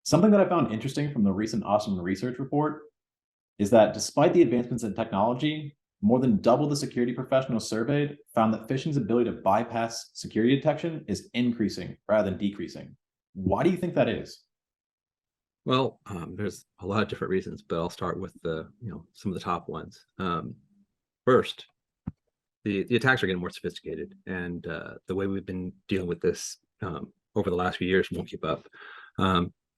Something that I found interesting from the recent Austin research report is that despite the advancements in technology, more than double the security professionals surveyed found that phishing's ability to bypass security detection is increasing rather than decreasing. Why do you think that is? Well, there's a lot of different reasons, but I'll start with some of the top ones. First, the attacks are getting more sophisticated, and the way we've been dealing with this over the last few years won't keep up.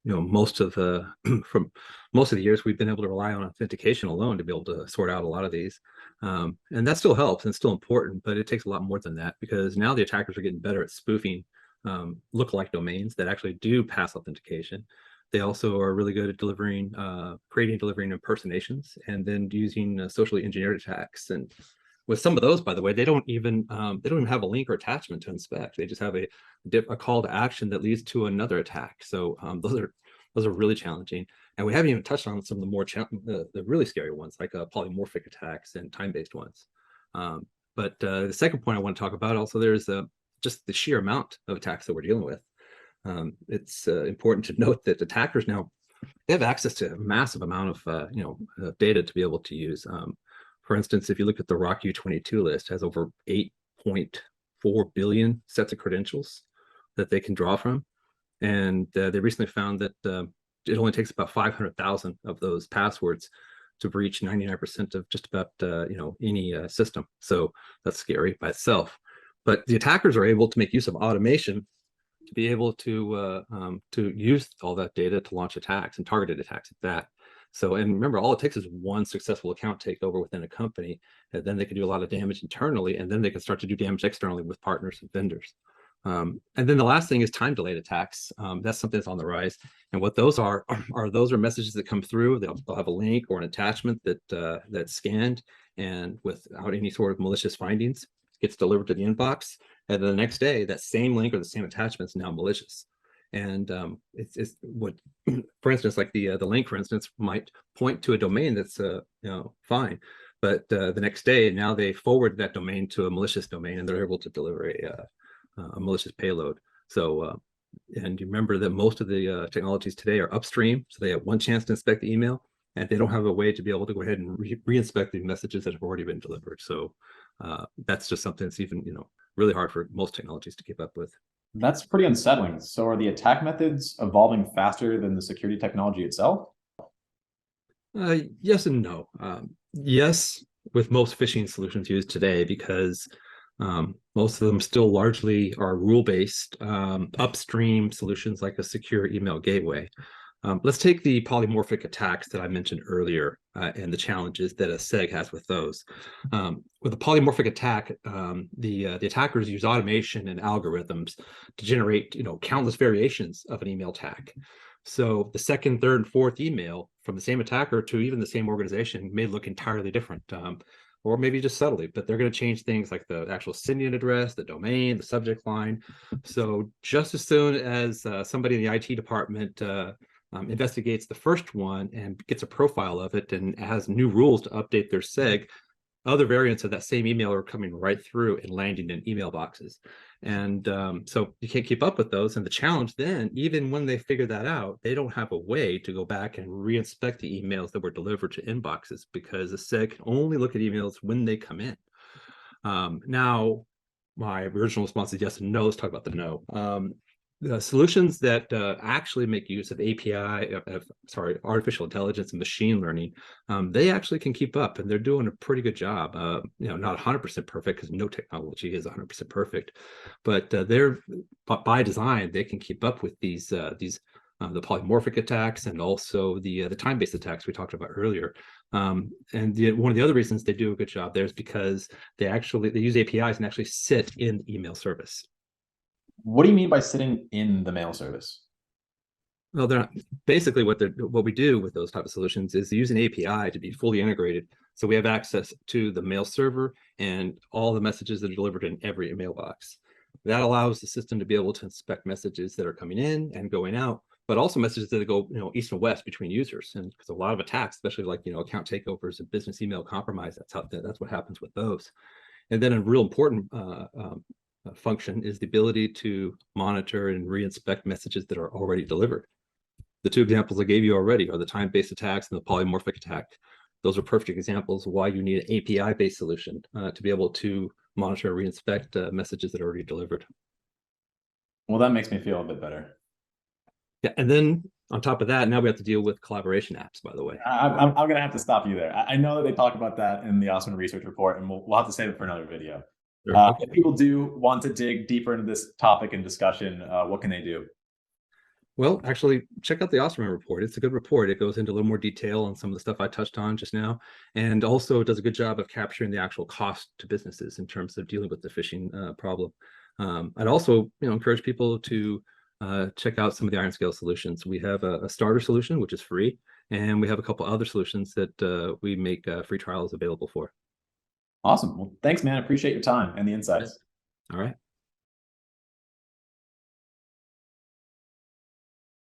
Most of the from most of the years we've been able to rely on authentication alone to be able to sort out a lot of these, and that still helps and still important, but it takes a lot more than that because now the attackers are getting better at spoofing look-alike domains that actually do pass authentication. They also are really good at creating, delivering impersonations, and then using socially engineered attacks. And with some of those, by the way, they don't even have a link or attachment to inspect. They just have a call to action that leads to another attack. So those are really challenging. And we haven't even touched on some of the the really scary ones, like polymorphic attacks and time-based ones. But the second point I want to talk about also, there's just the sheer amount of attacks that we're dealing with. It's important to note that attackers now, they have access to a massive amount of data to be able to use. For instance, if you look at the ROC U22 list, has over 8.4 billion sets of credentials that they can draw from, and they recently found that it only takes about 500,000 of those passwords to breach 99% of just about any system. So that's scary by itself. But the attackers are able to make use of automation to be able to use all that data to launch attacks and targeted attacks at that. So, and remember, all it takes is one successful account takeover within a company, and then they can do a lot of damage internally, and then they can start to do damage externally with partners and vendors. And then the last thing is time-delayed attacks. That's something that's on the rise. And what those are those are messages that come through. They'll have a link or an attachment that's scanned, and without any sort of malicious findings, gets delivered to the inbox. And then the next day, that same link or the same attachment is now malicious. And it's what, for instance, like the link, for instance, might point to a domain that's fine, but the next day now they forward that domain to a malicious domain, and they're able to deliver a malicious payload. So and you remember that most of the technologies today are upstream, so they have one chance to inspect the email, and they don't have a way to be able to go ahead and re-inspect the messages that have already been delivered. So that's just something that's even really hard for most technologies to keep up with. That's pretty unsettling. So, are the attack methods evolving faster than the security technology itself? Yes and no. Yes, with most phishing solutions used today, because most of them still largely are rule-based upstream solutions like a secure email gateway. Let's take the polymorphic attacks that I mentioned earlier and the challenges that a SEG has with those. With a polymorphic attack, the attackers use automation and algorithms to generate countless variations of an email attack. So the second, third, and fourth email from the same attacker to even the same organization may look entirely different, or maybe just subtly, but they're going to change things like the actual sending address, the domain, the subject line. So just as soon as somebody in the IT department investigates the first one and gets a profile of it and has new rules to update their SEG, other variants of that same email are coming right through and landing in email boxes. And so you can't keep up with those. And the challenge then, even when they figure that out, they don't have a way to go back and reinspect the emails that were delivered to inboxes, because the SEG can only look at emails when they come in. Now, my original response is yes and no. Let's talk about the no. The solutions that actually make use of artificial intelligence and machine learning, they actually can keep up, and they're doing a pretty good job. Not 100% perfect, because no technology is 100% perfect, but they're by design they can keep up with these the polymorphic attacks and also the time-based attacks we talked about earlier. And one of the other reasons they do a good job there is because they use APIs and actually sit in the email service. What do you mean by sitting in the mail service? Well, they're not, basically what we do with those type of solutions is use an API to be fully integrated, so we have access to the mail server and all the messages that are delivered in every mailbox. That allows the system to be able to inspect messages that are coming in and going out, but also messages that go east and west between users. And because a lot of attacks, especially like account takeovers and business email compromise, that's what happens with those. And then a real important function is the ability to monitor and reinspect messages that are already delivered. The two examples I gave you already are the time-based attacks and the polymorphic attack. Those are perfect examples of why you need an API-based solution to be able to monitor and reinspect messages that are already delivered. Well, that makes me feel a bit better. Yeah, and then on top of that, now we have to deal with collaboration apps, by the way. I'm going to have to stop you there. I know that they talk about that in the Osman research report, and we'll have to save it for another video. Sure. If people do want to dig deeper into this topic and discussion, what can they do? Well, actually, check out the Osterman report. It's a good report. It goes into a little more detail on some of the stuff I touched on just now, and also does a good job of capturing the actual cost to businesses in terms of dealing with the phishing problem. I'd also, encourage people to check out some of the IRONSCALES solutions. We have a starter solution, which is free, and we have a couple other solutions that we make free trials available for. Awesome. Well, thanks, man. I appreciate your time and the insights. All right.